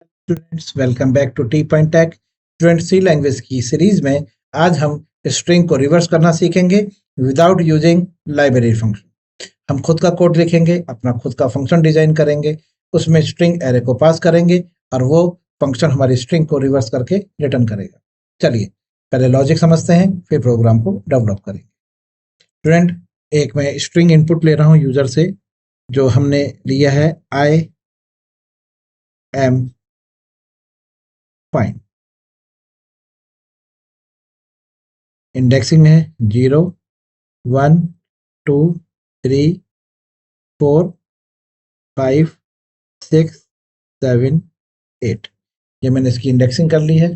Students welcome back to T point tech. Student C language की series में आज हम स्ट्रिंग को रिवर्स करना सीखेंगे विदाउट यूजिंग लाइब्रेरी फंक्शन। हम खुद का कोड लिखेंगे, अपना खुद का फंक्शन डिजाइन करेंगे, उसमें स्ट्रिंग एरे को पास करेंगे और वो फंक्शन हमारी स्ट्रिंग को रिवर्स करके रिटर्न करेगा। चलिए पहले लॉजिक समझते हैं, फिर प्रोग्राम को डेवलप करेंगे। स्टूडेंट, एक मैं स्ट्रिंग इनपुट ले रहा हूँ यूजर से, जो हमने लिया है आई एम फाइन। इंडेक्सिंग है 0 1 2 3 4 5 6 7 8। ये मैंने इसकी इंडेक्सिंग कर ली है।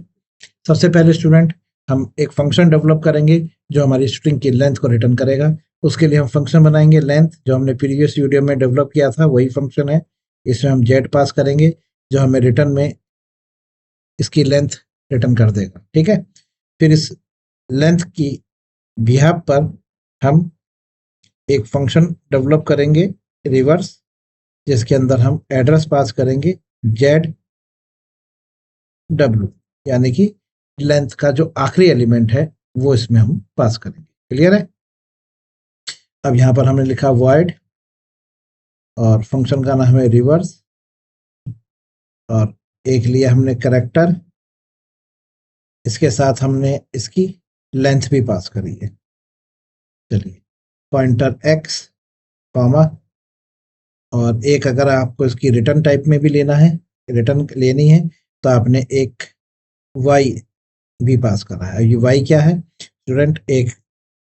सबसे पहले स्टूडेंट हम एक फंक्शन डेवलप करेंगे जो हमारी स्ट्रिंग की लेंथ को रिटर्न करेगा। उसके लिए हम फंक्शन बनाएंगे लेंथ, जो हमने प्रीवियस वीडियो में डेवलप किया था वही फंक्शन है। इसमें हम जेड पास करेंगे जो हमें रिटर्न में इसकी लेंथ रिटर्न कर देगा। ठीक है, फिर इस लेंथ की बिहाफ पर हम एक फंक्शन डेवलप करेंगे रिवर्स, जिसके अंदर हम एड्रेस पास करेंगे जेड डब्ल्यू, यानी कि लेंथ का जो आखिरी एलिमेंट है वो इसमें हम पास करेंगे। क्लियर है? अब यहां पर हमने लिखा वॉइड और फंक्शन का नाम है रिवर्स, और एक लिया हमने कैरेक्टर, इसके साथ हमने इसकी लेंथ भी पास करी है। चलिए, पॉइंटर एक्स कॉमा, और एक अगर आपको इसकी रिटर्न टाइप में भी लेना है, रिटर्न लेनी है, तो आपने एक वाई भी पास करा है। ये वाई क्या है स्टूडेंट? एक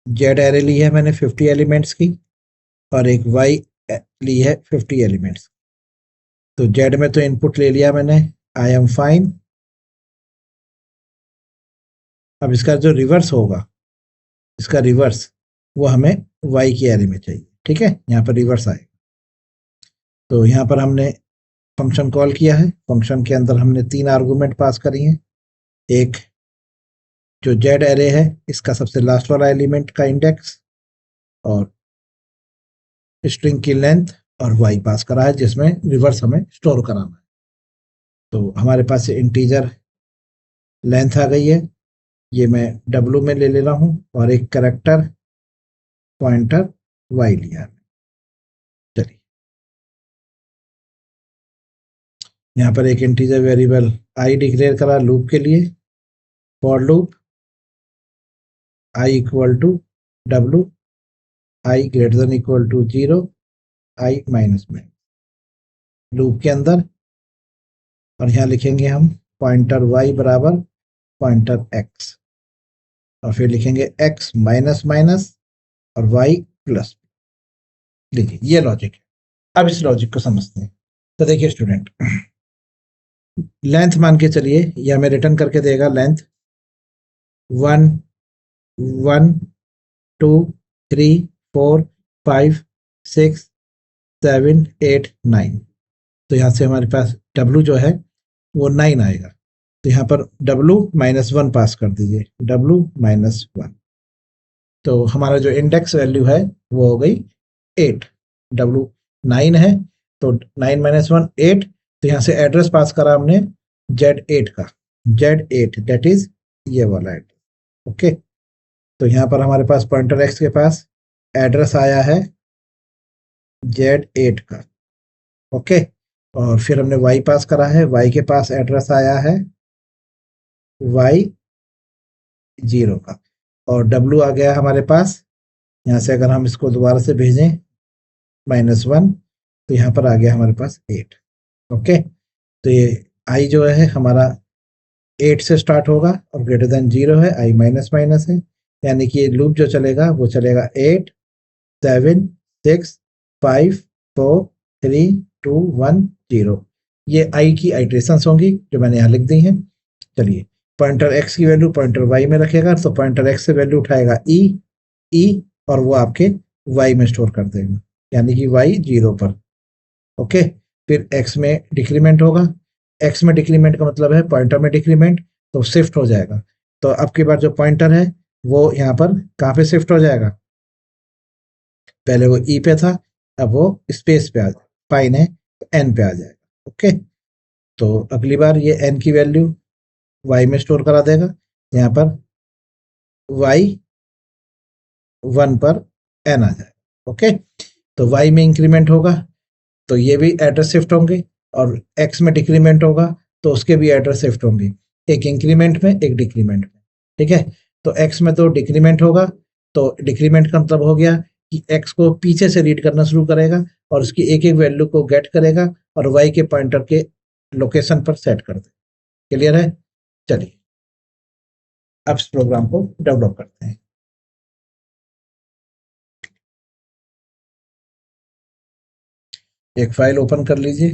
जेड एरे ली है मैंने 50 एलिमेंट्स की, और एक वाई ली है 50 एलिमेंट्स। तो जेड में तो इनपुट ले लिया मैंने आई एम फाइन। अब इसका जो रिवर्स होगा, इसका रिवर्स वो हमें वाई की एरे में चाहिए। ठीक है, यहाँ पर रिवर्स आएगा। तो यहाँ पर हमने फंक्शन कॉल किया है। फंक्शन के अंदर हमने 3 आर्गुमेंट पास करी हैं। एक जो जेड एरे है, इसका सबसे लास्ट वाला एलिमेंट का इंडेक्स, और स्ट्रिंग की लेंथ, और वाई पास करा है जिसमें रिवर्स हमें स्टोर कराना है। तो हमारे पास इंटीजर लेंथ आ गई है, ये मैं डब्लू में ले रहा हूँ, और एक कैरेक्टर पॉइंटर वाई लिया है। चलिए, यहाँ पर एक इंटीजर वेरिएबल आई डिक्लेयर करा लूप के लिए। For loop i equal to डब्लू, i greater than equal to 0, i minus में लूप के अंदर, और यहाँ लिखेंगे हम पॉइंटर y बराबर पॉइंटर x, और फिर लिखेंगे x माइनस माइनस और y प्लस। देखिए ये लॉजिक है। अब इस लॉजिक को समझते हैं। तो देखिए स्टूडेंट, लेंथ मान के चलिए, ये हमें रिटर्न करके देगा लेंथ 1 1 2 3 4 5 6 7 8 9। तो यहाँ से हमारे पास w जो है वो 9 आएगा। तो यहाँ पर w माइनस 1 पास कर दीजिए, w माइनस 1। तो हमारा जो इंडेक्स वैल्यू है वो हो गई 8। w 9 है, तो 9 माइनस 1 8। तो यहाँ से एड्रेस पास करा हमने z8 का, z8 दैट इज ये वाला एड्रेस। ओके, तो यहाँ पर हमारे पास पॉइंटर x के पास एड्रेस आया है z8 का। ओके, और फिर हमने y पास करा है, y के पास एड्रेस आया है y0 का, और w आ गया हमारे पास। यहाँ से अगर हम इसको दोबारा से भेजें -1, तो यहाँ पर आ गया हमारे पास 8। ओके, तो ये i जो है हमारा 8 से स्टार्ट होगा और ग्रेटर देन 0 है, i माइनस माइनस है, यानी कि ये लूप जो चलेगा वो चलेगा 8 7 6 5 4 3 2 1 0। ये i की आइट्रेशंस होंगी जो मैंने यहाँ लिख दी हैं। चलिए, पॉइंटर x की वैल्यू पॉइंटर y में रखेगा, तो पॉइंटर x से वैल्यू उठाएगा e, और वो आपके y में स्टोर कर देगा, यानी कि y 0 पर। ओके, फिर x में डिक्रीमेंट होगा। x में डिक्रीमेंट का मतलब है पॉइंटर में डिक्रीमेंट, तो शिफ्ट हो जाएगा। तो अब की बार जो पॉइंटर है वो यहाँ पर कहाँ पे शिफ्ट हो जाएगा? पहले वो e पे था, अब वो स्पेस पे आ जाएगा, फाइन है तो n पे आ जाएगा। ओके, तो अगली बार ये n की वैल्यू y में स्टोर करा देगा, यहाँ पर y 1 पर n आ जाएगा। ओके, तो y में इंक्रीमेंट होगा तो ये भी एड्रेस शिफ्ट होंगे, और x में डिक्रीमेंट होगा तो उसके भी एड्रेस शिफ्ट होंगे, एक इंक्रीमेंट में एक डिक्रीमेंट में। ठीक है, तो x में तो डिक्रीमेंट होगा, तो डिक्रीमेंट का मतलब हो गया कि x को पीछे से रीड करना शुरू करेगा और उसकी एक एक वैल्यू को गेट करेगा और y के पॉइंटर के लोकेशन पर सेट कर देगा। क्लियर है? चलिए अब इस प्रोग्राम को डेवलप करते हैं। एक फाइल ओपन कर लीजिए,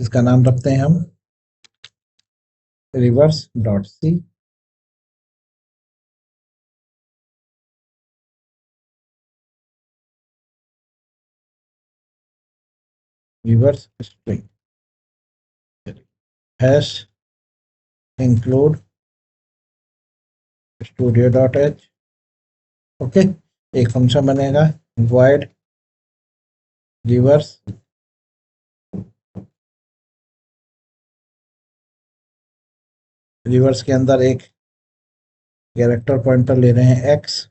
इसका नाम रखते हैं हम reverse.c। Reverse string hash include studio.h। Okay, एक फंक्शन बनेगा void रिवर्स रिवर्स के अंदर एक कैरेक्टर पॉइंटर ले रहे हैं x,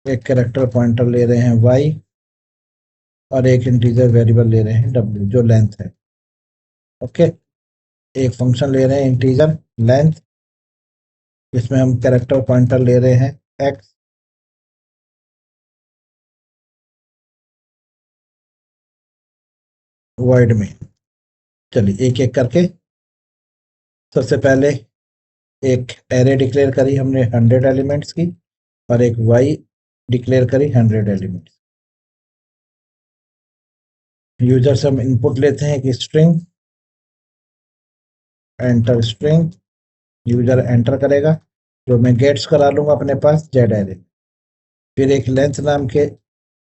एक कैरेक्टर पॉइंटर ले रहे हैं y और एक इंटीजर वेरिएबल ले रहे हैं w जो लेंथ है। ओके, एक फंक्शन ले रहे हैं इंटीजर लेंथ, इसमें हम कैरेक्टर पॉइंटर ले रहे हैं x, void में। चलिए एक एक करके, सबसे पहले एक एरे डिक्लेयर करी हमने 100 एलिमेंट्स की और एक y डिक्लेयर करी 100 एलिमेंट्स। यूजर से हम इनपुट लेते हैं कि string enter string, user enter करेगा जो मैं गेट्स करा लूंगा अपने पास जेड एरे। फिर एक लेंथ नाम के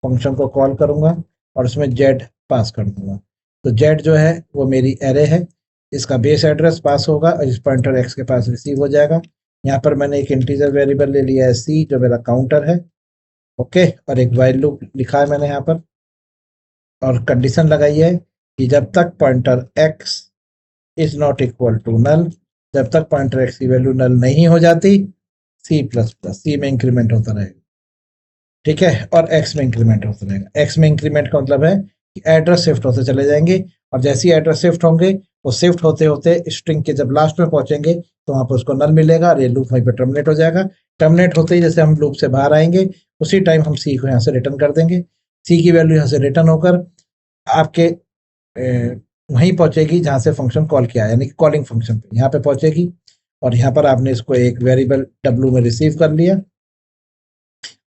फंक्शन को कॉल करूंगा और उसमें जेड पास कर दूंगा। तो जेड जो है वो मेरी एरे है, इसका बेस एड्रेस पास होगा और इस पॉइंटर एक्स के पास रिसीव हो जाएगा। यहाँ पर मैंने एक इंटीजर वेरिएबल ले लिया है सी जो मेरा काउंटर है। ओके, और एक वाइल लूप लिखा है मैंने यहाँ पर और कंडीशन लगाई है कि जब तक pointer x is not equal to null, जब तक पॉइंटर एक्स की वैल्यू नल नहीं हो जाती सी प्लस प्लस, सी में इंक्रीमेंट होता रहेगा। ठीक है, और एक्स में इंक्रीमेंट होता रहेगा। एक्स में इंक्रीमेंट का मतलब है कि एड्रेस शिफ्ट होते चले जाएंगे और जैसे ही एड्रेस शिफ्ट होंगे वो शिफ्ट होते होते स्ट्रिंग के जब लास्ट में पहुंचेंगे तो वहां पर उसको नल मिलेगा और ये लूप वहीं पर टर्मिनेट हो जाएगा। टर्मिनेट होते ही जैसे हम लूप से बाहर आएंगे उसी टाइम हम सी को यहाँ से रिटर्न कर देंगे। सी की वैल्यू यहाँ से रिटर्न होकर आपके वहीं पहुंचेगी जहां से फंक्शन कॉल किया, यानी कि कॉलिंग फंक्शन पे यहाँ पे पहुंचेगी और यहाँ पर आपने इसको एक वेरिएबल w में रिसीव कर लिया।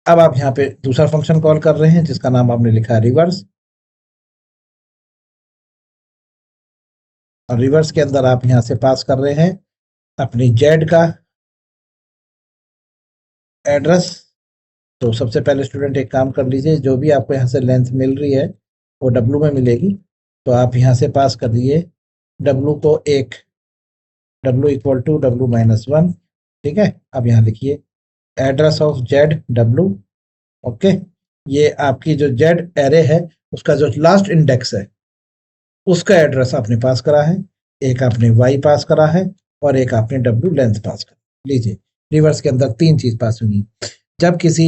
अब आप यहाँ पे दूसरा फंक्शन कॉल कर रहे हैं जिसका नाम आपने लिखा है रिवर्स, और रिवर्स के अंदर आप यहाँ से पास कर रहे हैं अपनी जेड का एड्रेस। तो सबसे पहले स्टूडेंट एक काम कर लीजिए, जो भी आपको यहाँ से लेंथ मिल रही है वो w में मिलेगी, तो आप यहाँ से पास कर दीजिए w को एक w equal to w minus 1। ठीक है, अब यहाँ लिखिए address of z w। Okay, ये आपकी जो जेड एरे है उसका जो लास्ट इंडेक्स है उसका एड्रेस आपने पास करा है, एक आपने y पास करा है और एक आपने w लेंथ पास करा। लीजिए रिवर्स के अंदर तीन चीज पास हुई। जब किसी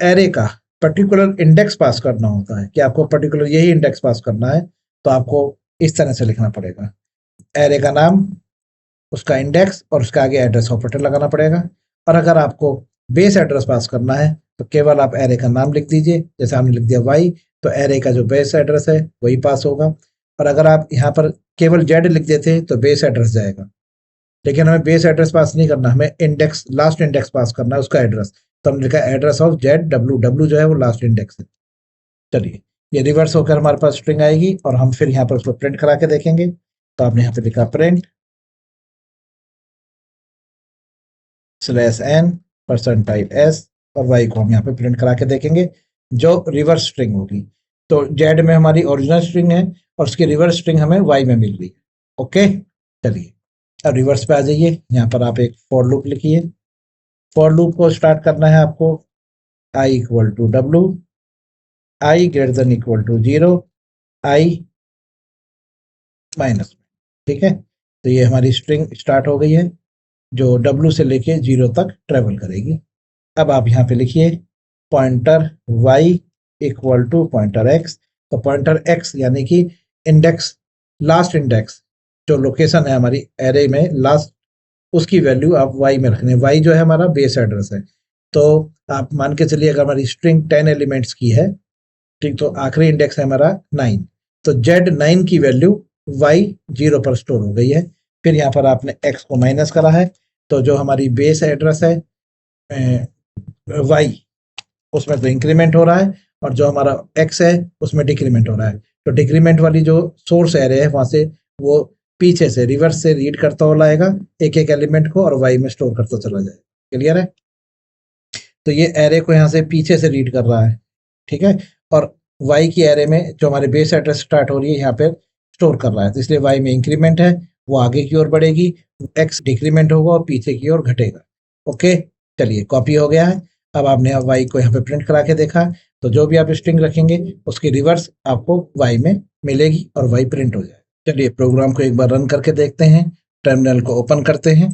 एरे का पर्टिकुलर इंडेक्स पास करना होता है कि आपको पर्टिकुलर यही इंडेक्स पास करना है तो आपको इस तरह से लिखना पड़ेगा, एरे का नाम, उसका इंडेक्स और उसके आगे एड्रेस ऑपरेटर लगाना पड़ेगा। और अगर आपको बेस एड्रेस पास करना है तो केवल आप एरे का नाम लिख दीजिए, जैसे हमने लिख दिया y, तो एरे का जो बेस एड्रेस है वही पास होगा। और अगर आप यहाँ पर केवल जेड लिख देते तो बेस एड्रेस जाएगा, लेकिन हमें बेस एड्रेस पास नहीं करना, हमें इंडेक्स, लास्ट इंडेक्स पास करना है, उसका एड्रेस। तो हमने लिखा address of z w, w जो है वो लास्ट इंडेक्स है। चलिए ये रिवर्स होकर हमारे पास स्ट्रिंग आएगी और हम फिर यहाँ पर उसको प्रिंट करा के देखेंगे। तो आपने यहाँ पे लिखा प्रिंट /n परसेंटाइल s और y को हम यहाँ पे प्रिंट करा के देखेंगे जो रिवर्स स्ट्रिंग होगी। तो जेड में हमारी ओरिजिनल स्ट्रिंग है और उसकी रिवर्स स्ट्रिंग हमें y में मिल रही है। ओके, चलिए अब रिवर्स पे आ जाइए, यहाँ पर आप एक फॉर लूप लिखिए। फॉर लूप को स्टार्ट करना है आपको i equal to w, i greater than equal to 0, i minus में, ठीक है। तो ये हमारी स्ट्रिंग स्टार्ट हो गई है जो W से लेके 0 तक ट्रेवल करेगी। अब आप यहाँ पे लिखिए pointer y equal to pointer x। तो पॉइंटर x यानी कि इंडेक्स, लास्ट इंडेक्स जो लोकेशन है हमारी एरे में लास्ट, उसकी वैल्यू आप y में रखने। y जो है हमारा बेस एड्रेस है। तो आप मान के चलिए अगर हमारी स्ट्रिंग 10 एलिमेंट्स की है, ठीक, तो आखिरी इंडेक्स है हमारा 9, तो Z9 की वैल्यू y 0 पर स्टोर हो गई है। फिर यहाँ पर आपने x को माइनस करा है, तो जो हमारी बेस एड्रेस है y, उसमें तो इंक्रीमेंट हो रहा है, और जो हमारा x है उसमें डिक्रीमेंट हो रहा है। तो डिक्रीमेंट वाली जो सोर्स एरे है वहां से वो पीछे से रिवर्स से रीड करता हुआ लाएगा एक एक एलिमेंट को, और y में स्टोर करता चला जाएगा। क्लियर है? तो ये एरे को यहाँ से पीछे से रीड कर रहा है, ठीक है, और y की एरे में जो हमारे बेस एड्रेस स्टार्ट हो रही है यहाँ पे स्टोर कर रहा है, तो इसलिए y में इंक्रीमेंट है, वो आगे की ओर बढ़ेगी, x डिक्रीमेंट होगा और पीछे की ओर घटेगा। ओके, चलिए कॉपी हो गया है। अब आपने y को यहाँ पे प्रिंट करा के देखा, तो जो भी आप स्ट्रिंग रखेंगे उसकी रिवर्स आपको y में मिलेगी और y प्रिंट हो जाएगा। चलिए प्रोग्राम को एक बार रन करके देखते हैं। टर्मिनल को ओपन करते हैं,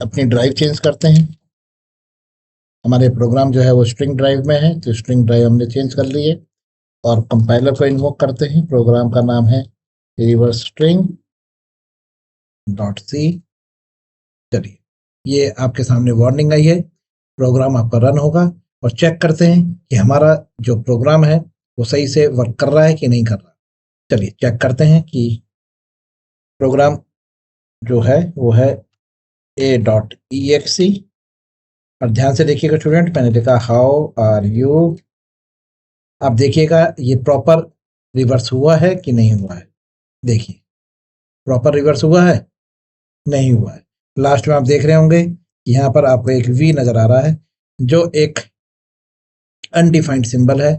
अपनी ड्राइव चेंज करते हैं। हमारे प्रोग्राम जो है वो स्ट्रिंग ड्राइव में है, तो स्ट्रिंग ड्राइव हमने चेंज कर ली है, और कंपाइलर को इन्वोक करते हैं। प्रोग्राम का नाम है रिवर्स स्ट्रिंग डॉट सी। चलिए ये आपके सामने वार्निंग आई है, प्रोग्राम आपका रन होगा, और चेक करते हैं कि हमारा जो प्रोग्राम है वो सही से वर्क कर रहा है कि नहीं कर रहा। चलिए चेक करते हैं कि प्रोग्राम जो है वो है a.exe, और ध्यान से देखिएगा स्टूडेंट, मैंने लिखा हाउ आर यू। आप देखिएगा ये प्रॉपर रिवर्स हुआ है कि नहीं हुआ है। देखिए प्रॉपर रिवर्स हुआ है, नहीं हुआ है। लास्ट में आप देख रहे होंगे यहाँ पर आपको एक वी नजर आ रहा है जो एक अनडिफाइंड सिंबल है।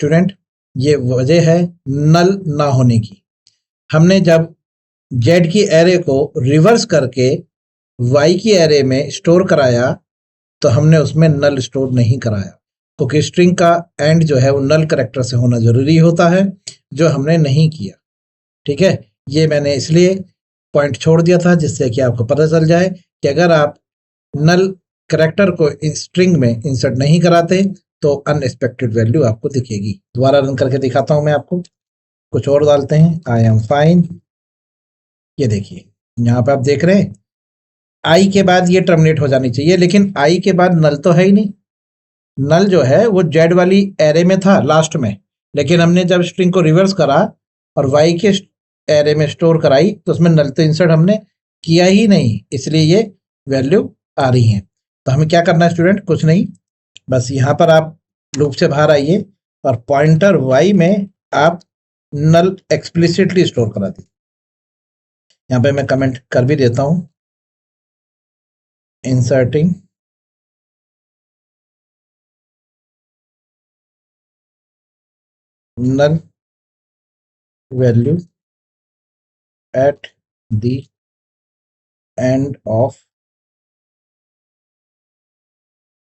स्टूडेंट ये वजह है नल ना होने की। हमने जब जेड की एरे को रिवर्स करके वाई की एरे में स्टोर कराया तो हमने उसमें नल स्टोर नहीं कराया, क्योंकि स्ट्रिंग का एंड जो है वो नल कैरेक्टर से होना जरूरी होता है, जो हमने नहीं किया। ठीक है, ये मैंने इसलिए पॉइंट छोड़ दिया था जिससे कि आपको पता चल जाए कि अगर आप नल कैरेक्टर को स्ट्रिंग में इंसर्ट नहीं कराते तो अनएक्सपेक्टेड वैल्यू आपको दिखेगी। दोबारा रन करके दिखाता हूं मैं आपको। कुछ और डालते हैं, आई एम फाइन। ये देखिए यहाँ पे आप देख रहे हैं आई के बाद ये टर्मिनेट हो जानी चाहिए, लेकिन आई के बाद नल तो है ही नहीं। नल जो है वो जेड वाली एरे में था लास्ट में, लेकिन हमने जब स्ट्रिंग को रिवर्स करा और वाई के एरे में स्टोर कराई तो उसमें नल तो इंसर्ट हमने किया ही नहीं, इसलिए ये वैल्यू आ रही है। तो हमें क्या करना है स्टूडेंट? कुछ नहीं, बस यहाँ पर आप लूप से बाहर आइए और पॉइंटर वाई में आप नल एक्सप्लिसिटली स्टोर करा दीजिए। यहाँ पे मैं कमेंट कर भी देता हूं, inserting null value at the end of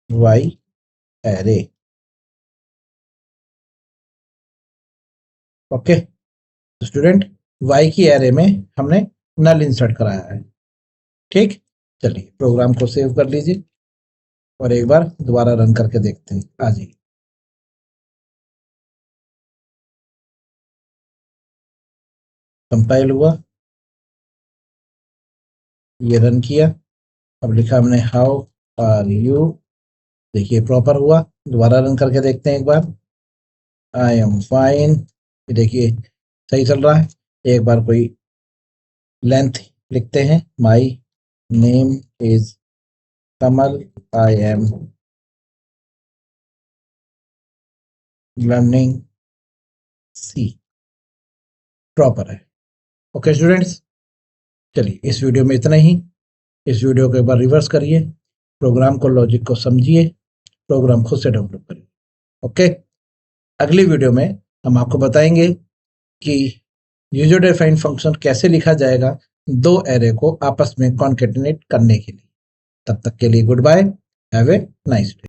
y array। Okay, student y की एरे में हमने नल इंसर्ट कराया है। ठीक, चलिए प्रोग्राम को सेव कर लीजिए और एक बार दोबारा रन करके देखते हैं। आ जाइए, कंपाइल हुआ, ये रन किया, अब लिखा हमने हाउ आर यू। देखिए प्रॉपर हुआ। दोबारा रन करके देखते हैं एक बार, आई एम फाइन। ये देखिए सही चल रहा है। एक बार कोई लेंथ लिखते हैं, my name is Kamal, I am learning C. Proper है। ओके स्टूडेंट्स, चलिए इस वीडियो में इतना ही। इस वीडियो को एक बार रिवर्स करिए, प्रोग्राम को, लॉजिक को समझिए, प्रोग्राम खुद से डेवलप करिए। ओके, अगली वीडियो में हम आपको बताएंगे कि यूजर डिफाइंड फंक्शन कैसे लिखा जाएगा दो एरे को आपस में कॉन्केटिनेट करने के लिए। तब तक के लिए goodbye, have a nice day.